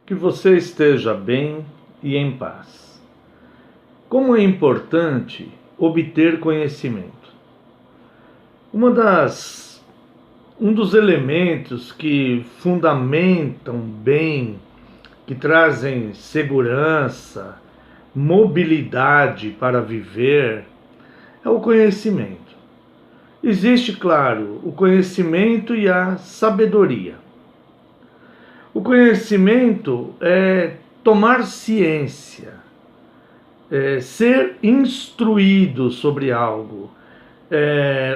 Que você esteja bem e em paz. Como é importante obter conhecimento? Um dos elementos que fundamentam bem, que trazem segurança, mobilidade para viver, é o conhecimento. Existe, claro, o conhecimento e a sabedoria. O conhecimento é tomar ciência, ser instruído sobre algo,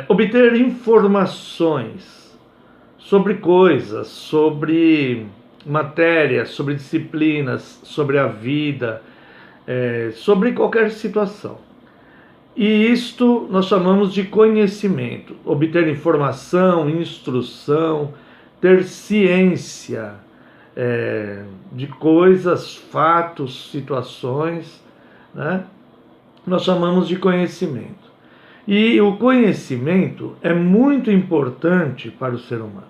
obter informações sobre coisas, sobre matérias, sobre disciplinas, sobre a vida, sobre qualquer situação. E isto nós chamamos de conhecimento, obter informação, instrução, ter ciência de coisas, fatos, situações, né? Nós chamamos de conhecimento. E o conhecimento é muito importante para o ser humano.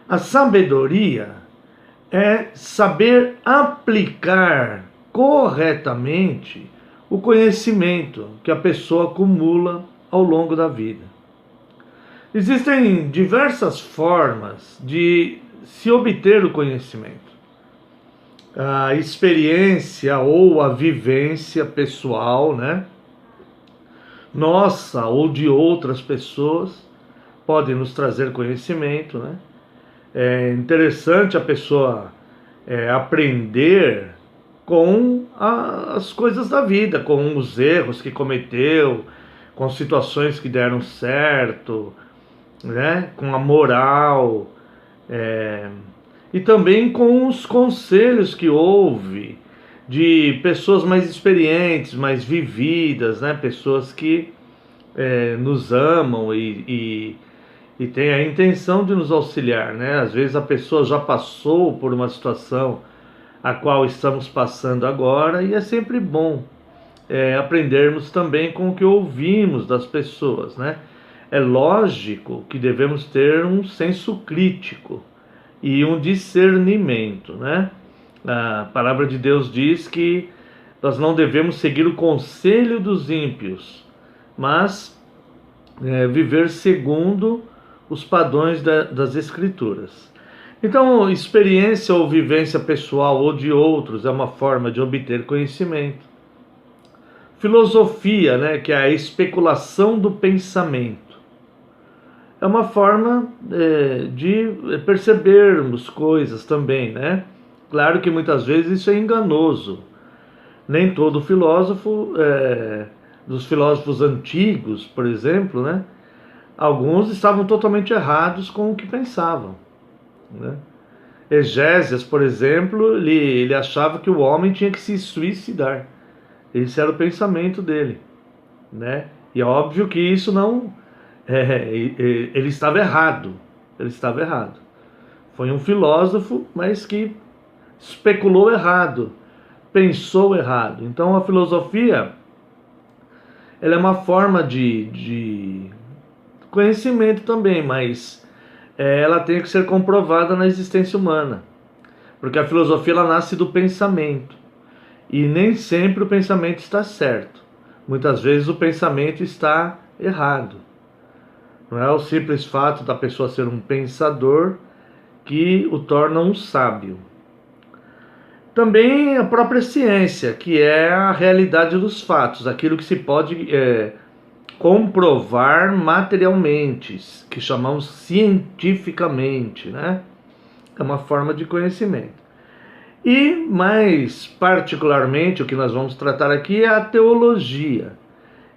A sabedoria é saber aplicar corretamente o conhecimento que a pessoa acumula ao longo da vida. Existem diversas formas de se obter o conhecimento. A experiência ou a vivência pessoal, né? Nossa ou de outras pessoas podem nos trazer conhecimento, né? É interessante a pessoa aprender com as coisas da vida, com os erros que cometeu, com situações que deram certo, né? Com a moral, e também com os conselhos que houve de pessoas mais experientes, mais vividas, né? Pessoas que nos amam e têm a intenção de nos auxiliar, né? Às vezes a pessoa já passou por uma situação a qual estamos passando agora, e é sempre bom aprendermos também com o que ouvimos das pessoas, né? É lógico que devemos ter um senso crítico e um discernimento, né? A palavra de Deus diz que nós não devemos seguir o conselho dos ímpios, mas viver segundo os padrões das Escrituras. Então, experiência ou vivência pessoal ou de outros é uma forma de obter conhecimento. Filosofia, né, que é a especulação do pensamento, é uma forma de percebermos coisas também, né? Claro que muitas vezes isso é enganoso. Nem todo filósofo, dos filósofos antigos, por exemplo, né? Alguns estavam totalmente errados com o que pensavam, né? Egésias, por exemplo, ele achava que o homem tinha que se suicidar. Esse era o pensamento dele, né? E é óbvio que isso não... ele estava errado. Ele estava errado. Foi um filósofo, mas que especulou errado, pensou errado. Então a filosofia, ela é uma forma de conhecimento também, mas ela tem que ser comprovada na existência humana, porque a filosofia ela nasce do pensamento, e nem sempre o pensamento está certo. Muitas vezes o pensamento está errado. Não é o simples fato da pessoa ser um pensador que o torna um sábio. Também a própria ciência, que é a realidade dos fatos, aquilo que se pode comprovar materialmente, que chamamos cientificamente, né? É uma forma de conhecimento. E mais particularmente o que nós vamos tratar aqui é a teologia,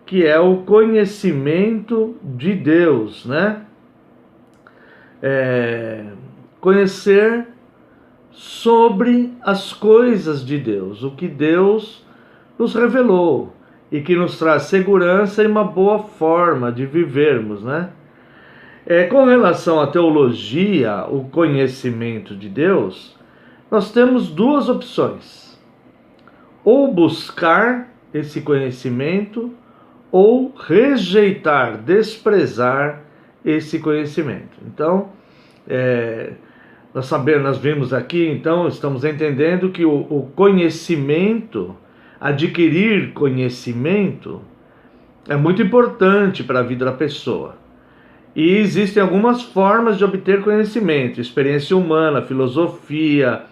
que é o conhecimento de Deus, né? Conhecer sobre as coisas de Deus, o que Deus nos revelou e que nos traz segurança e uma boa forma de vivermos, né? Com relação à teologia, o conhecimento de Deus, nós temos duas opções: ou buscar esse conhecimento, ou rejeitar, desprezar esse conhecimento. Então, Nós vimos aqui, então, estamos entendendo que o conhecimento, adquirir conhecimento, é muito importante para a vida da pessoa. E existem algumas formas de obter conhecimento: experiência humana, filosofia,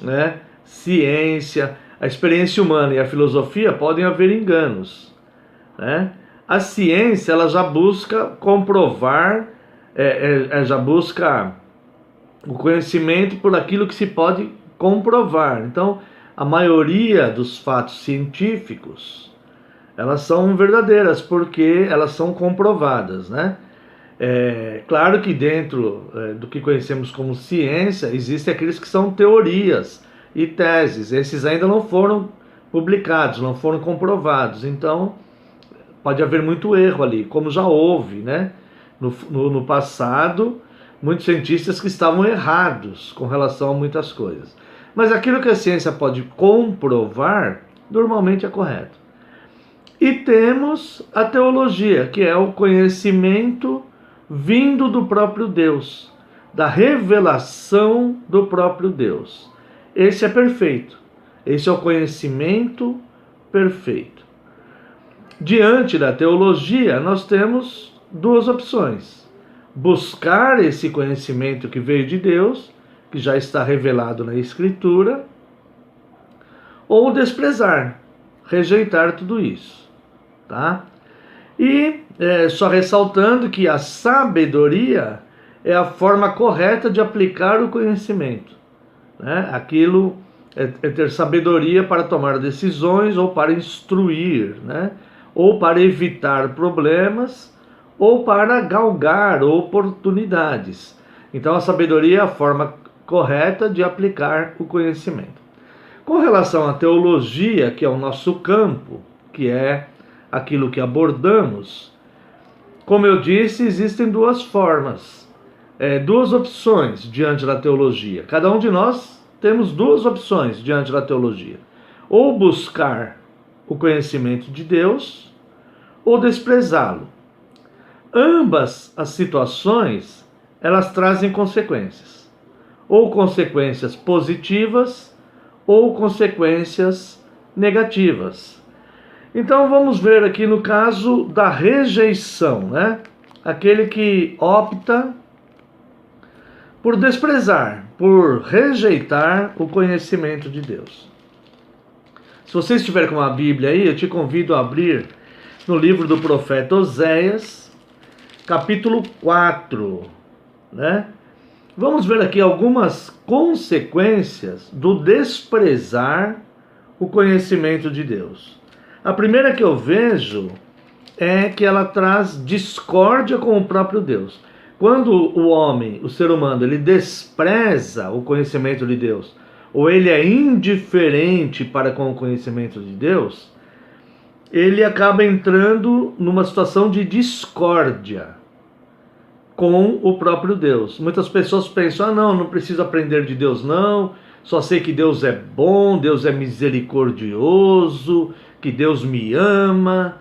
né, ciência. A experiência humana e a filosofia podem haver enganos, né? A ciência, ela já busca comprovar, já busca o conhecimento por aquilo que se pode comprovar. Então, a maioria dos fatos científicos, elas são verdadeiras porque elas são comprovadas, né? Claro que dentro do que conhecemos como ciência, existem aqueles que são teorias e teses. Esses ainda não foram publicados, não foram comprovados. Então, pode haver muito erro ali, como já houve, né? No passado, muitos cientistas que estavam errados com relação a muitas coisas. Mas aquilo que a ciência pode comprovar, normalmente é correto. E temos a teologia, que é o conhecimento vindo do próprio Deus, da revelação do próprio Deus. Esse é perfeito. Esse é o conhecimento perfeito. Diante da teologia, nós temos duas opções: buscar esse conhecimento que veio de Deus, que já está revelado na Escritura, ou desprezar, rejeitar tudo isso, tá? E só ressaltando que a sabedoria é a forma correta de aplicar o conhecimento, né? Aquilo é ter sabedoria para tomar decisões ou para instruir, né? Ou para evitar problemas, ou para galgar oportunidades. Então a sabedoria é a forma correta de aplicar o conhecimento. Com relação à teologia, que é o nosso campo, que é aquilo que abordamos, como eu disse, existem duas formas, duas opções diante da teologia. Cada um de nós temos duas opções diante da teologia: ou buscar o conhecimento de Deus, ou desprezá-lo. Ambas as situações, elas trazem consequências, ou consequências positivas, ou consequências negativas. Então vamos ver aqui no caso da rejeição, né? Aquele que opta por desprezar, por rejeitar o conhecimento de Deus. Se você estiver com a Bíblia aí, eu te convido a abrir no livro do profeta Oséias, capítulo 4, né? Vamos ver aqui algumas consequências do desprezar o conhecimento de Deus. A primeira que eu vejo é que ela traz discórdia com o próprio Deus. Quando o homem, o ser humano, ele despreza o conhecimento de Deus, ou ele é indiferente para com o conhecimento de Deus, ele acaba entrando numa situação de discórdia com o próprio Deus. Muitas pessoas pensam: não preciso aprender de Deus não, só sei que Deus é bom, Deus é misericordioso, que Deus me ama,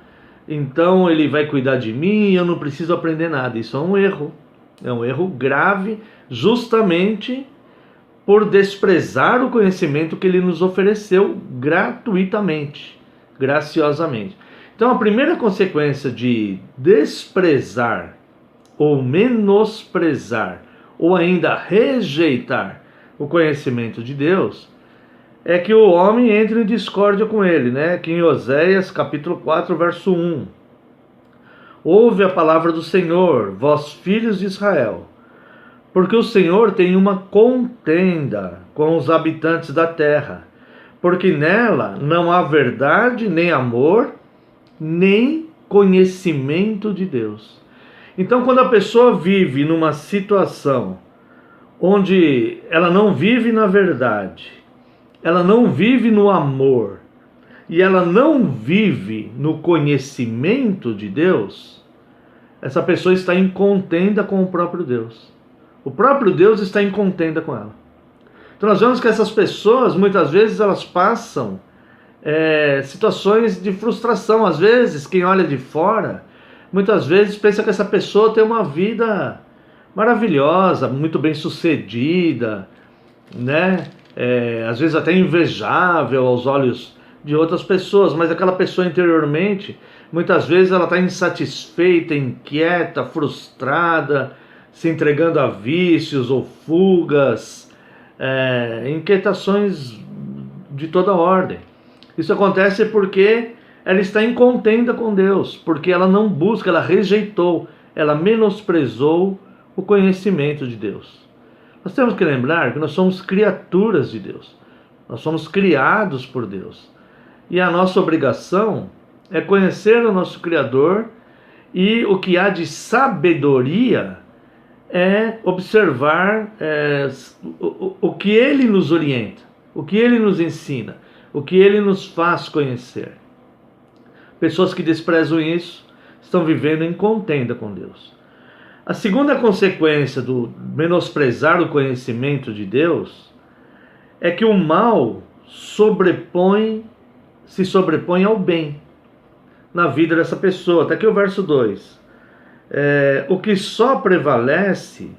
então Ele vai cuidar de mim, eu não preciso aprender nada. Isso é um erro grave, justamente por desprezar o conhecimento que Ele nos ofereceu gratuitamente, graciosamente. Então a primeira consequência de desprezar ou menosprezar ou ainda rejeitar o conhecimento de Deus é que o homem entra em discórdia com ele, né? Aqui em Oséias capítulo 4, verso 1. Ouve a palavra do Senhor, vós filhos de Israel, porque o Senhor tem uma contenda com os habitantes da terra, porque nela não há verdade, nem amor, nem conhecimento de Deus. Então, quando a pessoa vive numa situação onde ela não vive na verdade, ela não vive no amor e ela não vive no conhecimento de Deus, essa pessoa está em contenda com o próprio Deus. O próprio Deus está em contenda com ela. Então nós vemos que essas pessoas, muitas vezes, elas passam situações de frustração. Às vezes, quem olha de fora, muitas vezes pensa que essa pessoa tem uma vida maravilhosa, muito bem sucedida, né? Às vezes até invejável aos olhos de outras pessoas, mas aquela pessoa interiormente, muitas vezes ela está insatisfeita, inquieta, frustrada, se entregando a vícios ou fugas, inquietações de toda ordem. Isso acontece porque ela está em contenda com Deus, porque ela não busca, ela rejeitou, ela menosprezou o conhecimento de Deus. Nós temos que lembrar que nós somos criaturas de Deus, nós somos criados por Deus, e a nossa obrigação é conhecer o nosso Criador, e o que há de sabedoria é observar o que Ele nos orienta, o que Ele nos ensina, o que Ele nos faz conhecer. Pessoas que desprezam isso estão vivendo em contenda com Deus. A segunda consequência do menosprezar o conhecimento de Deus é que o mal se sobrepõe ao bem na vida dessa pessoa. Está aqui o verso 2. O que só prevalece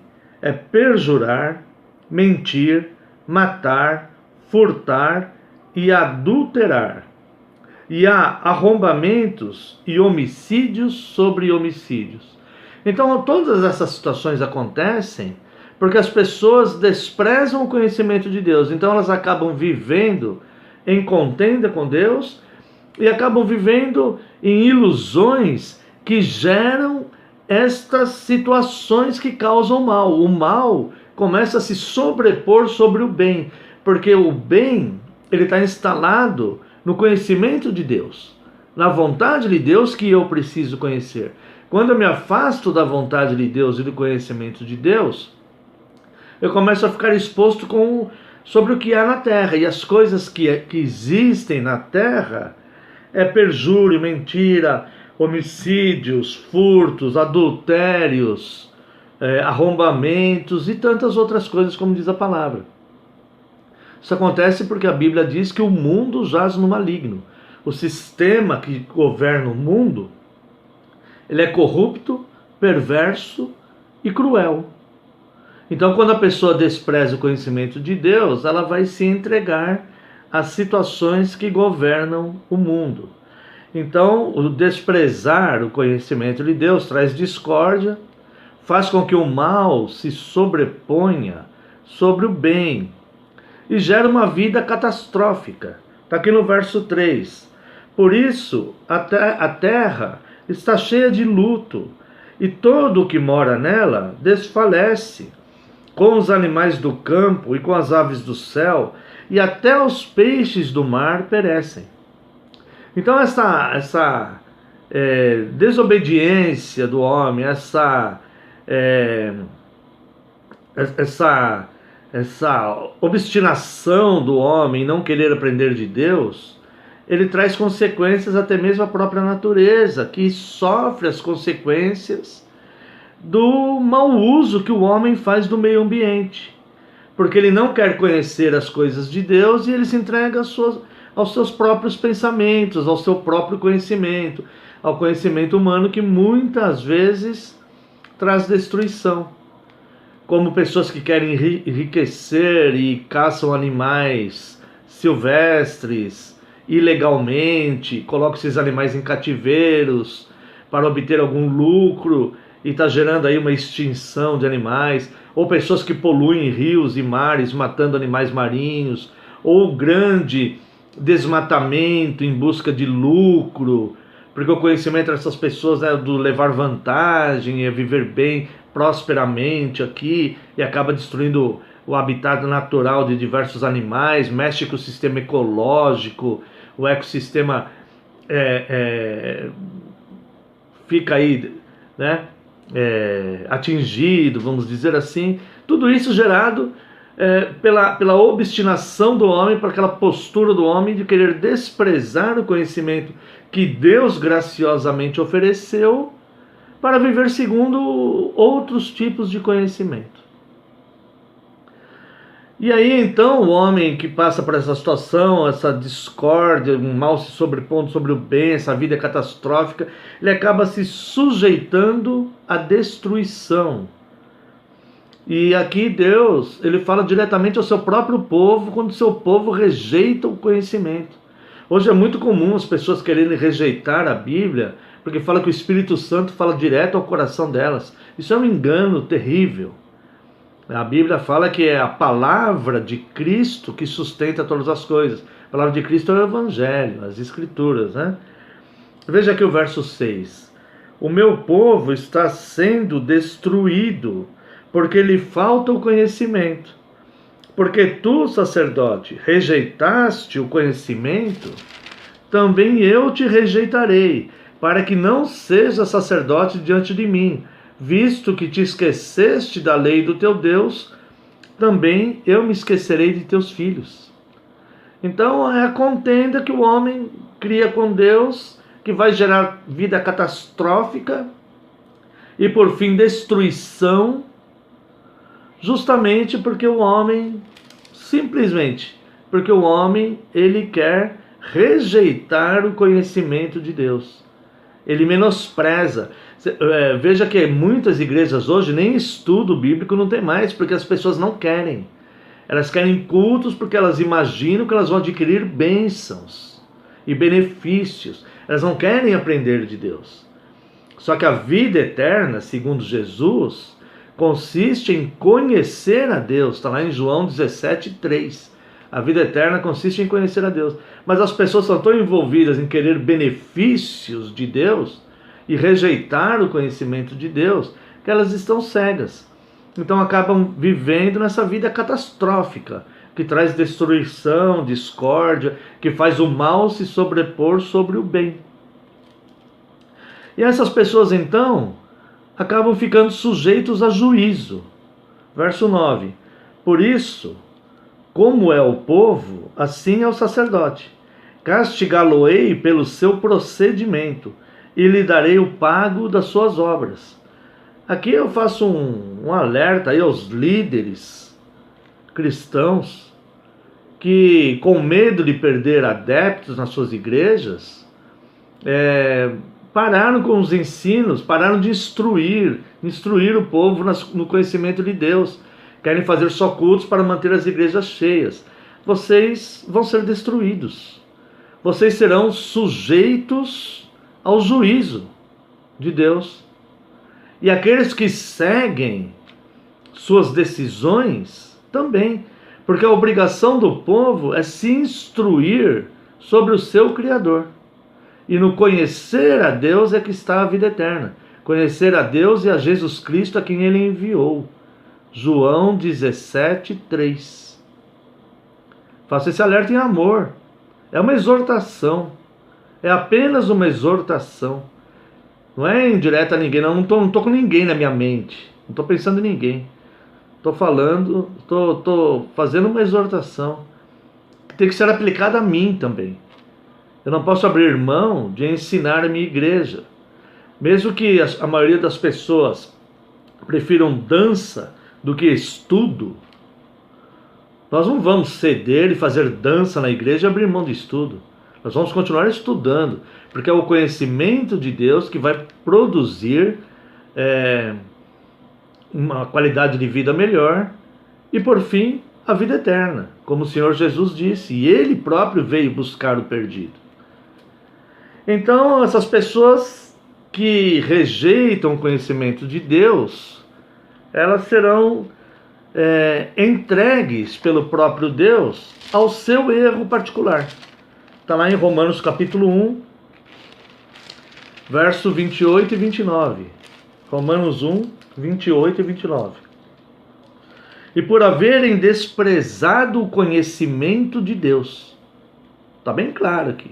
é perjurar, mentir, matar, furtar e adulterar. E há arrombamentos e homicídios sobre homicídios. Então, todas essas situações acontecem porque as pessoas desprezam o conhecimento de Deus. Então, elas acabam vivendo em contenda com Deus e acabam vivendo em ilusões que geram estas situações que causam mal. O mal começa a se sobrepor sobre o bem, porque o bem ele está instalado no conhecimento de Deus, na vontade de Deus que eu preciso conhecer. Quando eu me afasto da vontade de Deus e do conhecimento de Deus, eu começo a ficar exposto sobre o que há na terra. E as coisas que existem na terra é perjúrio, mentira, homicídios, furtos, adultérios, arrombamentos e tantas outras coisas, como diz a palavra. Isso acontece porque a Bíblia diz que o mundo jaz no maligno. O sistema que governa o mundo, ele é corrupto, perverso e cruel. Então, quando a pessoa despreza o conhecimento de Deus, ela vai se entregar às situações que governam o mundo. Então, o desprezar o conhecimento de Deus traz discórdia, faz com que o mal se sobreponha sobre o bem e gera uma vida catastrófica. Está aqui no verso 3. Por isso, a terra está cheia de luto, e todo o que mora nela desfalece, com os animais do campo e com as aves do céu, e até os peixes do mar perecem. Então essa desobediência do homem, essa obstinação do homem em não querer aprender de Deus, ele traz consequências até mesmo à própria natureza, que sofre as consequências do mau uso que o homem faz do meio ambiente, porque ele não quer conhecer as coisas de Deus e ele se entrega aos seus próprios pensamentos, ao seu próprio conhecimento, ao conhecimento humano, que muitas vezes traz destruição. Como pessoas que querem enriquecer e caçam animais silvestres ilegalmente, colocam esses animais em cativeiros para obter algum lucro e está gerando aí uma extinção de animais, ou pessoas que poluem rios e mares, matando animais marinhos, ou grande desmatamento em busca de lucro, porque o conhecimento dessas pessoas é do levar vantagem, é viver bem, prosperamente aqui, e acaba destruindo o habitat natural de diversos animais, mexe com o sistema ecológico, o ecossistema fica aí, né, atingido, vamos dizer assim. Tudo isso gerado pela obstinação do homem, por aquela postura do homem de querer desprezar o conhecimento que Deus graciosamente ofereceu para viver segundo outros tipos de conhecimento. E aí então o homem que passa por essa situação, essa discórdia, um mal se sobrepondo sobre o bem, essa vida catastrófica, ele acaba se sujeitando à destruição. E aqui Deus, ele fala diretamente ao seu próprio povo, quando o seu povo rejeita o conhecimento. Hoje é muito comum as pessoas quererem rejeitar a Bíblia, porque fala que o Espírito Santo fala direto ao coração delas. Isso é um engano terrível. A Bíblia fala que é a palavra de Cristo que sustenta todas as coisas. A palavra de Cristo é o Evangelho, as Escrituras, né? Veja aqui o verso 6. O meu povo está sendo destruído, porque lhe falta o conhecimento. Porque tu, sacerdote, rejeitaste o conhecimento, também eu te rejeitarei, para que não seja sacerdote diante de mim. Visto que te esqueceste da lei do teu Deus, também eu me esquecerei de teus filhos. Então é a contenda que o homem cria com Deus, que vai gerar vida catastrófica e por fim destruição, justamente porque o homem, simplesmente porque o homem, ele quer rejeitar o conhecimento de Deus. Ele menospreza. Veja que muitas igrejas hoje nem estudo bíblico não tem mais, porque as pessoas não querem. Elas querem cultos porque elas imaginam que elas vão adquirir bênçãos e benefícios. Elas não querem aprender de Deus. Só que a vida eterna, segundo Jesus, consiste em conhecer a Deus. Está lá em João 17:3. A vida eterna consiste em conhecer a Deus. Mas as pessoas são tão envolvidas em querer benefícios de Deus e rejeitar o conhecimento de Deus, que elas estão cegas. Então acabam vivendo nessa vida catastrófica, que traz destruição, discórdia, que faz o mal se sobrepor sobre o bem. E essas pessoas então acabam ficando sujeitos a juízo. Verso 9. Por isso, como é o povo, assim é o sacerdote. Castigá-lo-ei pelo seu procedimento, e lhe darei o pago das suas obras. Aqui eu faço um alerta aí aos líderes cristãos que, com medo de perder adeptos nas suas igrejas, pararam com os ensinos, pararam de instruir o povo no conhecimento de Deus. Querem fazer só cultos para manter as igrejas cheias. Vocês vão ser destruídos. Vocês serão sujeitos ao juízo de Deus. E aqueles que seguem suas decisões também. Porque a obrigação do povo é se instruir sobre o seu Criador. E no conhecer a Deus é que está a vida eterna. Conhecer a Deus e a Jesus Cristo a quem Ele enviou. João 17:3. Faço esse alerta em amor. É uma exortação. É apenas uma exortação. Não é indireta a ninguém. Não estou com ninguém na minha mente. Não estou pensando em ninguém. Estou fazendo uma exortação que tem que ser aplicada a mim também. Eu não posso abrir mão de ensinar a minha igreja. Mesmo que a maioria das pessoas prefiram dança do que estudo, nós não vamos ceder e fazer dança na igreja e abrir mão de estudo. Nós vamos continuar estudando, porque é o conhecimento de Deus que vai produzir uma qualidade de vida melhor e, por fim, a vida eterna, como o Senhor Jesus disse, e Ele próprio veio buscar o perdido. Então, essas pessoas que rejeitam o conhecimento de Deus, elas serão entregues pelo próprio Deus ao seu erro particular. Está lá em Romanos capítulo 1, verso 28 e 29. Romanos 1, 28 e 29. E por haverem desprezado o conhecimento de Deus, está bem claro aqui.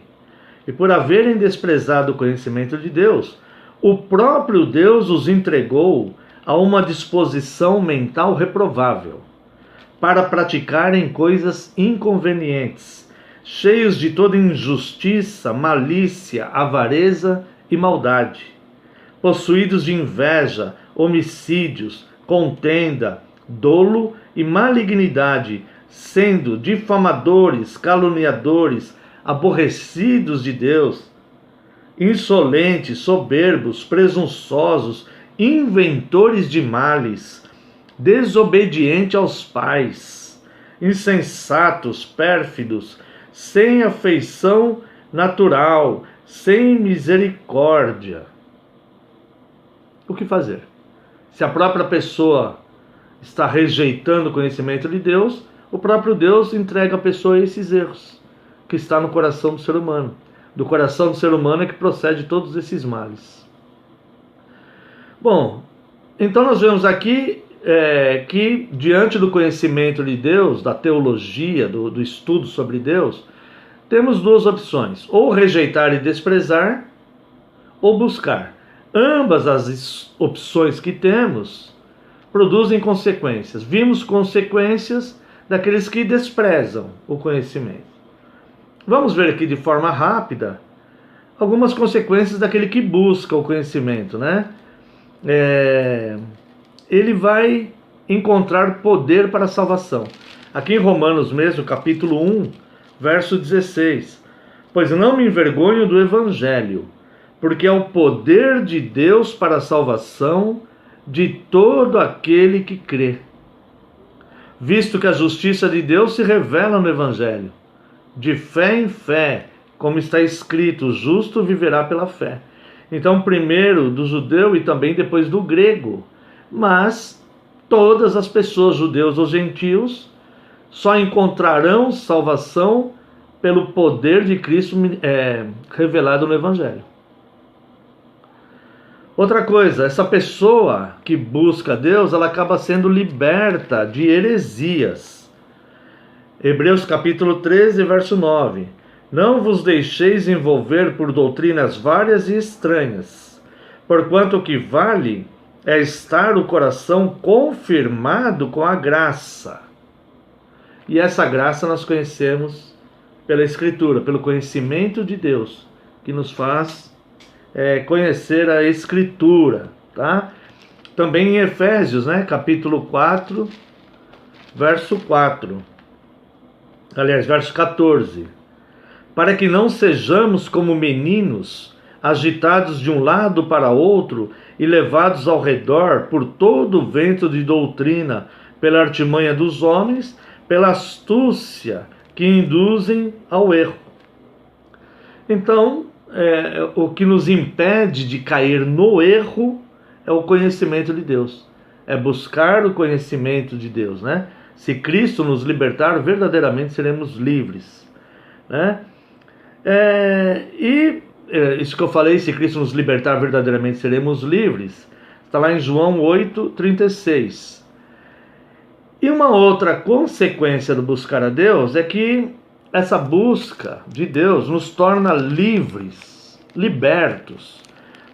E por haverem desprezado o conhecimento de Deus, o próprio Deus os entregou a uma disposição mental reprovável, para praticarem coisas inconvenientes, cheios de toda injustiça, malícia, avareza e maldade, possuídos de inveja, homicídios, contenda, dolo e malignidade, sendo difamadores, caluniadores, aborrecidos de Deus, insolentes, soberbos, presunçosos, inventores de males, desobediente aos pais, insensatos, pérfidos, sem afeição natural, sem misericórdia. O que fazer? Se a própria pessoa está rejeitando o conhecimento de Deus, o próprio Deus entrega a pessoa a esses erros que está no coração do ser humano. Do coração do ser humano é que procede todos esses males. Bom, então nós vemos aqui que diante do conhecimento de Deus, da teologia, do estudo sobre Deus, temos duas opções: ou rejeitar e desprezar, ou buscar. Ambas as opções que temos produzem consequências. Vimos consequências daqueles que desprezam o conhecimento. Vamos ver aqui de forma rápida algumas consequências daquele que busca o conhecimento, né? Ele vai encontrar poder para a salvação. Aqui em Romanos mesmo, capítulo 1, verso 16. Pois não me envergonho do Evangelho, porque é o poder de Deus para a salvação de todo aquele que crê. Visto que a justiça de Deus se revela no Evangelho, de fé em fé, como está escrito, o justo viverá pela fé. Então, primeiro do judeu e também depois do grego. Mas todas as pessoas, judeus ou gentios, só encontrarão salvação pelo poder de Cristo revelado no Evangelho. Outra coisa, essa pessoa que busca Deus, ela acaba sendo liberta de heresias. Hebreus capítulo 13, verso 9. Não vos deixeis envolver por doutrinas várias e estranhas, porquanto o que vale é estar o coração confirmado com a graça. E essa graça nós conhecemos pela Escritura, pelo conhecimento de Deus, que nos faz conhecer a Escritura, tá? Também em Efésios, né, capítulo 4, verso 4. Aliás, verso 14. Para que não sejamos como meninos, agitados de um lado para outro e levados ao redor por todo o vento de doutrina, pela artimanha dos homens, pela astúcia que induzem ao erro. Então, o que nos impede de cair no erro é o conhecimento de Deus. É buscar o conhecimento de Deus, né? Se Cristo nos libertar, verdadeiramente seremos livres, né? Isso que eu falei, se Cristo nos libertar, verdadeiramente seremos livres, está lá em João 8,36. E uma outra consequência do buscar a Deus é que essa busca de Deus nos torna livres, libertos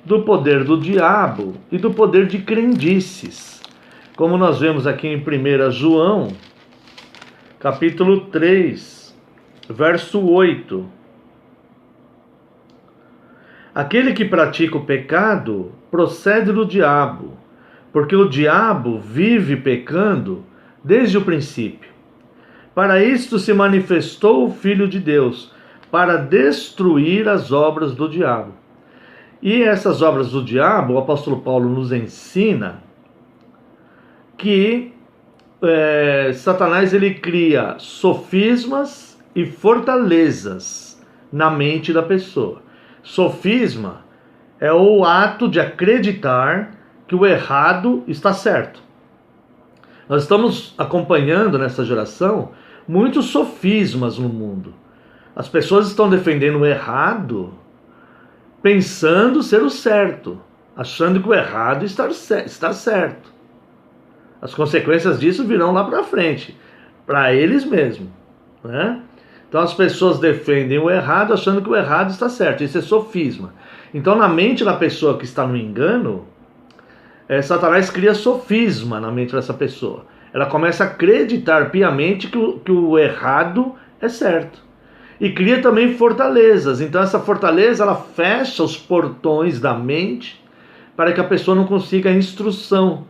do poder do diabo e do poder de crendices. Como nós vemos aqui em 1 João, capítulo 3, verso 8. Aquele que pratica o pecado procede do diabo, porque o diabo vive pecando desde o princípio. Para isto se manifestou o Filho de Deus, para destruir as obras do diabo. E essas obras do diabo, o apóstolo Paulo nos ensina que Satanás ele cria sofismas e fortalezas na mente da pessoa. Sofisma é o ato de acreditar que o errado está certo. Nós estamos acompanhando nessa geração muitos sofismas no mundo. As pessoas estão defendendo o errado pensando ser o certo, achando que o errado está certo. As consequências disso virão lá para frente, para eles mesmos, né? Então as pessoas defendem o errado achando que o errado está certo. Isso é sofisma. Então na mente da pessoa que está no engano, Satanás cria sofisma na mente dessa pessoa. Ela começa a acreditar piamente que o errado é certo. E cria também fortalezas. Então essa fortaleza ela fecha os portões da mente para que a pessoa não consiga a instrução.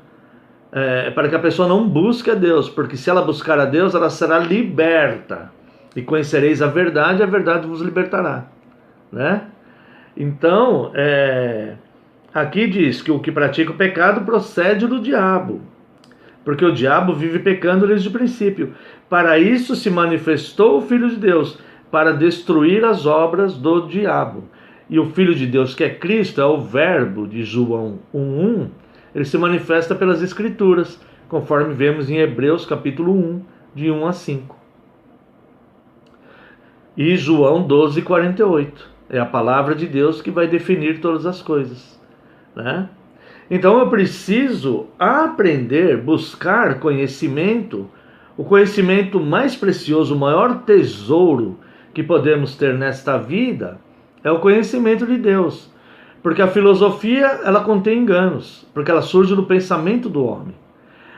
Para que a pessoa não busque a Deus. Porque se ela buscar a Deus, ela será liberta. E conhecereis a verdade vos libertará, né? Então, aqui diz que o que pratica o pecado procede do diabo, porque o diabo vive pecando desde o princípio. Para isso se manifestou o Filho de Deus, para destruir as obras do diabo. E o Filho de Deus, que é Cristo, é o Verbo de João 1:1, ele se manifesta pelas Escrituras, conforme vemos em Hebreus capítulo 1, de 1 a 5. E João 12:48. É a palavra de Deus que vai definir todas as coisas, né? Então eu preciso aprender, buscar conhecimento, o conhecimento mais precioso, o maior tesouro que podemos ter nesta vida é o conhecimento de Deus. Porque a filosofia, ela contém enganos, porque ela surge do pensamento do homem.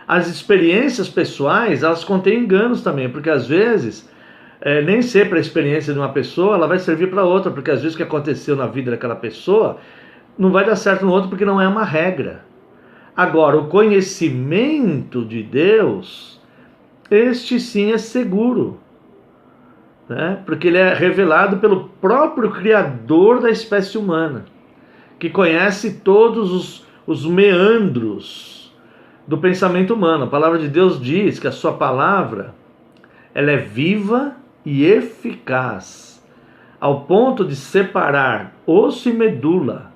As experiências pessoais, elas contêm enganos também, porque às vezes, nem sempre a experiência de uma pessoa ela vai servir para outra, porque às vezes o que aconteceu na vida daquela pessoa não vai dar certo no outro porque não é uma regra. Agora, o conhecimento de Deus, este sim é seguro, né? Porque ele é revelado pelo próprio Criador da espécie humana, que conhece todos os meandros do pensamento humano. A palavra de Deus diz que a sua palavra, ela é viva e eficaz, ao ponto de separar osso e medula,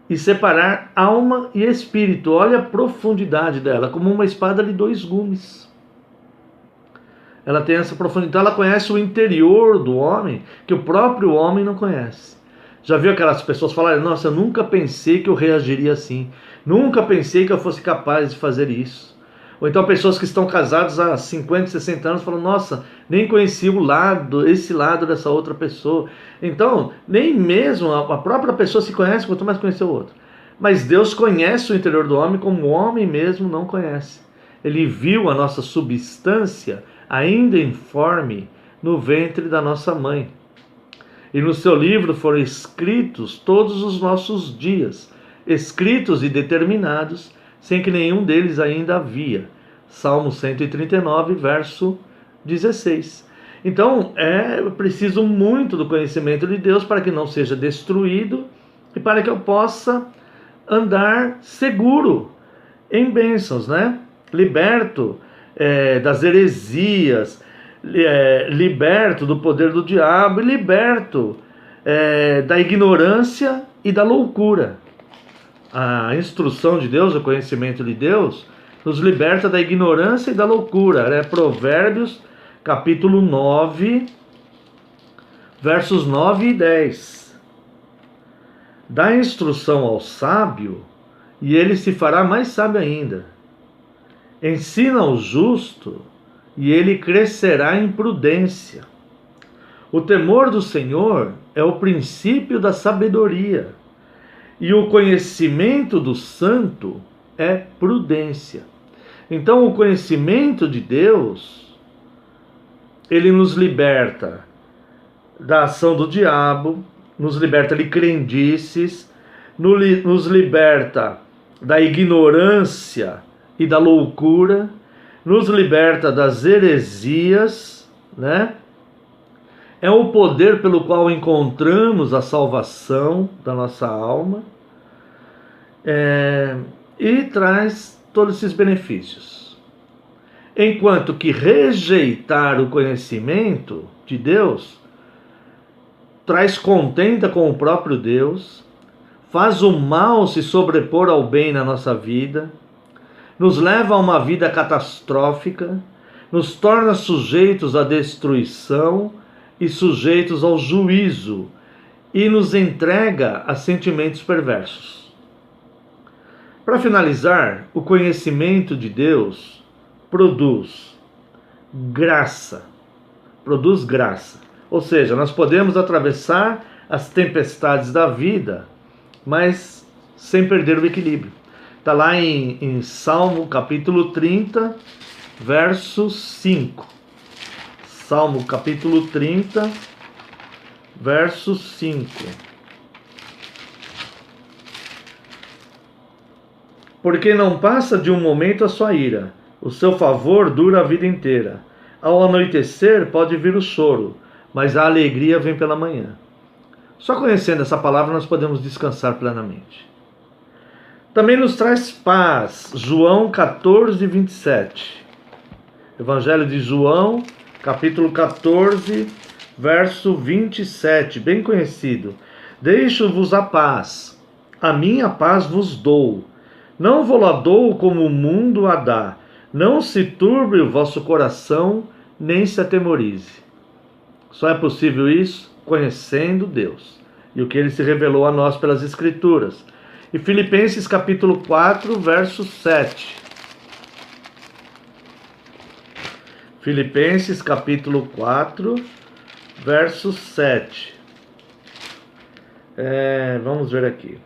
e separar alma e espírito. Olha a profundidade dela, como uma espada de 2 gumes. Ela tem essa profundidade, ela conhece o interior do homem, que o próprio homem não conhece. Já viu aquelas pessoas falarem, nossa, eu nunca pensei que eu reagiria assim, nunca pensei que eu fosse capaz de fazer isso. Ou então pessoas que estão casadas há 50, 60 anos falam, nossa, nem conheci esse lado dessa outra pessoa. Então, nem mesmo a própria pessoa se conhece, quanto mais conhecer o outro. Mas Deus conhece o interior do homem como o homem mesmo não conhece. Ele viu a nossa substância ainda informe no ventre da nossa mãe. E no seu livro foram escritos todos os nossos dias, escritos e determinados, sem que nenhum deles ainda havia. Salmo 139, verso 16. Então, é preciso muito do conhecimento de Deus para que não seja destruído e para que eu possa andar seguro em bênçãos, né? Liberto das heresias, liberto do poder do diabo e liberto da ignorância e da loucura. A instrução de Deus, o conhecimento de Deus, nos liberta da ignorância e da loucura. Provérbios, capítulo 9, versos 9 e 10. Dá instrução ao sábio, e ele se fará mais sábio ainda. Ensina ao justo, e ele crescerá em prudência. O temor do Senhor é o princípio da sabedoria, e o conhecimento do santo é prudência. Então, o conhecimento de Deus, ele nos liberta da ação do diabo, nos liberta de crendices, nos liberta da ignorância e da loucura, nos liberta das heresias, né? É o poder pelo qual encontramos a salvação da nossa alma, e traz todos esses benefícios. Enquanto que rejeitar o conhecimento de Deus traz contenda com o próprio Deus, faz o mal se sobrepor ao bem na nossa vida, nos leva a uma vida catastrófica, nos torna sujeitos à destruição e sujeitos ao juízo, e nos entrega a sentimentos perversos. Para finalizar, o conhecimento de Deus produz graça. Produz graça. Ou seja, nós podemos atravessar as tempestades da vida, mas sem perder o equilíbrio. Está lá em Salmo capítulo 30, verso 5. Salmo capítulo 30, verso 5. Porque não passa de um momento a sua ira, o seu favor dura a vida inteira. Ao anoitecer pode vir o choro, mas a alegria vem pela manhã. Só conhecendo essa palavra nós podemos descansar plenamente. Também nos traz paz. João 14, 27. Evangelho de João, capítulo 14, verso 27, bem conhecido. Deixo-vos a paz, a minha paz vos dou. Não vou-la dou como o mundo a dá. Não se turbe o vosso coração, nem se atemorize. Só é possível isso conhecendo Deus e o que Ele se revelou a nós pelas Escrituras. E Filipenses capítulo 4, verso 7. Filipenses capítulo 4, verso 7. Vamos ver aqui.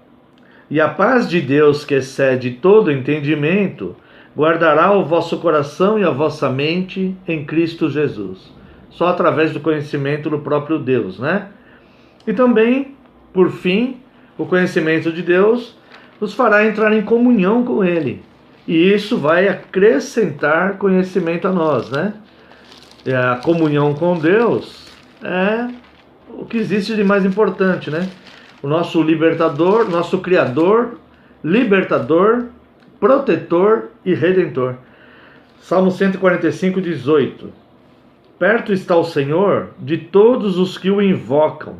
E a paz de Deus, que excede todo entendimento, guardará o vosso coração e a vossa mente em Cristo Jesus. Só através do conhecimento do próprio Deus, né? E também, por fim, o conhecimento de Deus nos fará entrar em comunhão com Ele. E isso vai acrescentar conhecimento a nós, né? E a comunhão com Deus é o que existe de mais importante, né? O nosso libertador, nosso criador, libertador, protetor e redentor. Salmo 145, 18. Perto está o Senhor de todos os que o invocam,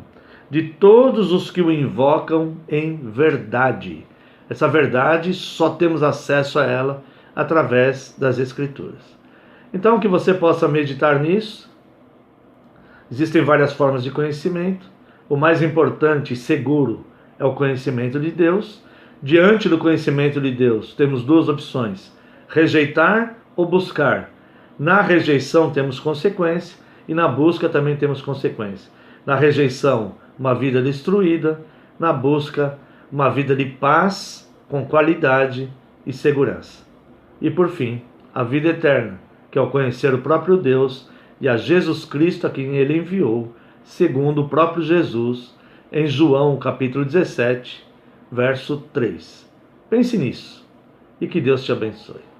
de todos os que o invocam em verdade. Essa verdade só temos acesso a ela através das Escrituras. Então, que você possa meditar nisso. Existem várias formas de conhecimento. O mais importante e seguro é o conhecimento de Deus. Diante do conhecimento de Deus, temos duas opções: rejeitar ou buscar. Na rejeição temos consequência e na busca também temos consequência. Na rejeição, uma vida destruída. Na busca, uma vida de paz, com qualidade e segurança. E por fim, a vida eterna, que é o conhecer o próprio Deus e a Jesus Cristo a quem Ele enviou, segundo o próprio Jesus, em João capítulo 17, verso 3. Pense nisso e que Deus te abençoe.